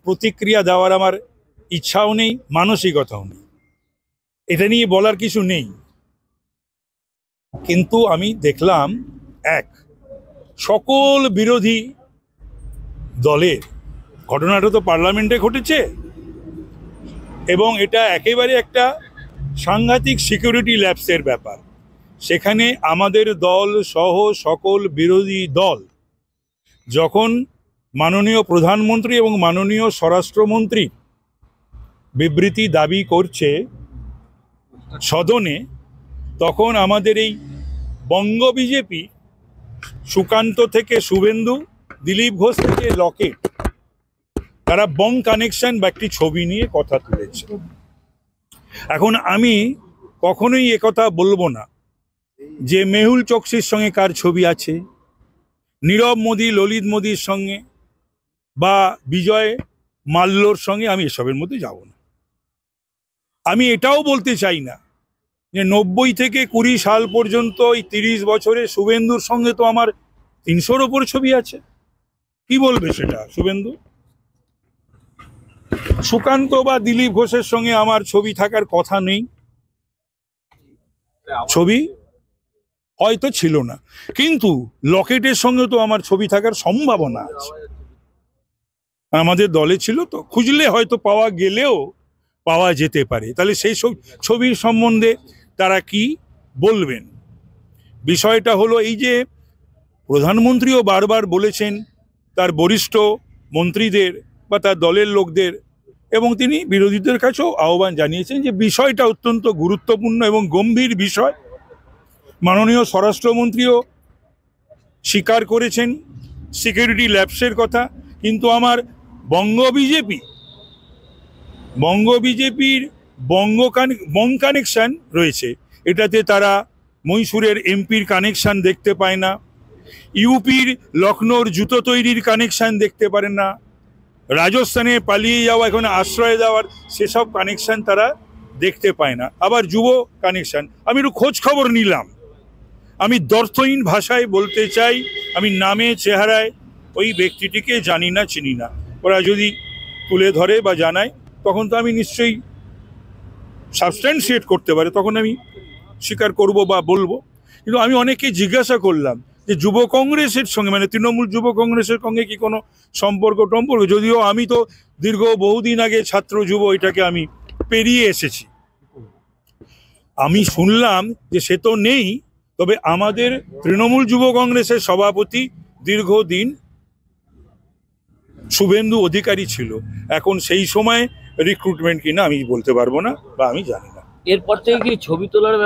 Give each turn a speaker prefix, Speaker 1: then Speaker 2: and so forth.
Speaker 1: প্রতিক্রিয়া দেওয়ার আমার ইচ্ছাও নেই, মানসিকতাও নেই, এটা নিয়ে বলার কিছু নেই। কিন্তু আমি দেখলাম সকল বিরোধী দলের, ঘটনাটা তো পার্লামেন্টে ঘটেছে এবং এটা একেবারে একটা সাংঘাতিক সিকিউরিটি ল্যাপসের ব্যাপার। সেখানে আমাদের দল সহ সকল বিরোধী দল যখন মাননীয় প্রধানমন্ত্রী এবং মাননীয় স্বরাষ্ট্রমন্ত্রী বিবৃতি দাবি করছে সদনে, তখন আমাদের এই বঙ্গ বিজেপি, সুকান্ত থেকে শুভেন্দু, দিলীপ ঘোষ থেকে লকেট, তারা বং কানেকশন বা একটি ছবি নিয়ে কথা তুলেছে। এখন আমি কখনোই একথা বলবো না যে মেহুল চোকসির সঙ্গে কার ছবি আছে, নীরব মোদী, ললিত মোদীর সঙ্গে বা বিজয় মাল্যর সঙ্গে, আমি এসবের মধ্যে যাব না। আমি এটাও বলতে চাই না যে 90 থেকে 20 সাল পর্যন্ত এই 30 বছরে শুভেন্দুর সঙ্গে তো আমার 300-র ওপর ছবি আছে। কি বলবে সেটা শুভেন্দু? সুকান্ত বা দিলীপ ঘোষের সঙ্গে আমার ছবি থাকার কথা নেই, ছবি হয়তো ছিল না, কিন্তু লকেটের সঙ্গে তো আমার ছবি থাকার সম্ভাবনা আছে। আমাদের দলে ছিল, তো খুঁজলে হয়তো পাওয়া গেলেও পাওয়া যেতে পারে। তাহলে সেই সব ছবির সম্বন্ধে তারা কি বলবেন? বিষয়টা হলো এই যে প্রধানমন্ত্রীও বারবার বলেছেন তার বরিষ্ঠ মন্ত্রীদের বা তার দলের লোকদের, এবং তিনি বিরোধীদের কাছেও আহ্বান জানিয়েছেন যে বিষয়টা অত্যন্ত গুরুত্বপূর্ণ এবং গম্ভীর বিষয়। মাননীয় স্বরাষ্ট্রমন্ত্রীও স্বীকার করেছেন সিকিউরিটি ল্যাপসের কথা। কিন্তু আমার বঙ্গ বিজেপির বং কানেকশন রয়েছে, এটাতে তারা মহীশূরের এমপির কানেকশন দেখতে পায় না, ইউপির লখনৌর জুতো তৈরির কানেকশন দেখতে পারে না, রাজস্থানে পালিয়ে যাওয়া, এখানে আশ্রয় দেওয়ার সেসব কানেকশন তারা দেখতে পায় না। আবার যুব কানেকশন, আমি একটু খোঁজ খবর নিলাম, আমি দ্ব্যর্থহীন ভাষায় বলতে চাই, আমি নামে চেহারায় ওই ব্যক্তিটিকে জানি না, চিনি না। ওরা যদি তুলে ধরে বা জানায় তখন তো আমি নিশ্চয়ই সাবস্ট্যান্সিয়েট করতে পারে, তখন আমি স্বীকার করব বা বলবো। কিন্তু আমি অনেককে জিজ্ঞাসা করলাম যে যুব কংগ্রেসের সঙ্গে, মানে তৃণমূল যুব কংগ্রেসের সঙ্গে কি কোনো সম্পর্ক, যদিও আমি তো দীর্ঘ বহুদিন আগে ছাত্র যুব এটাকে আমি পেরিয়ে এসেছি। আমি শুনলাম যে সে তো নেই, তবে আমাদের তৃণমূল যুব কংগ্রেসের সভাপতি দীর্ঘদিন শুভেন্দু অধিকারী ছিল। এখন সেই সময় রিক্রুটমেন্ট কিনা আমি বলতে পারবো না বা আমি জানি না।
Speaker 2: এরপর থেকে কি ছবি তোলার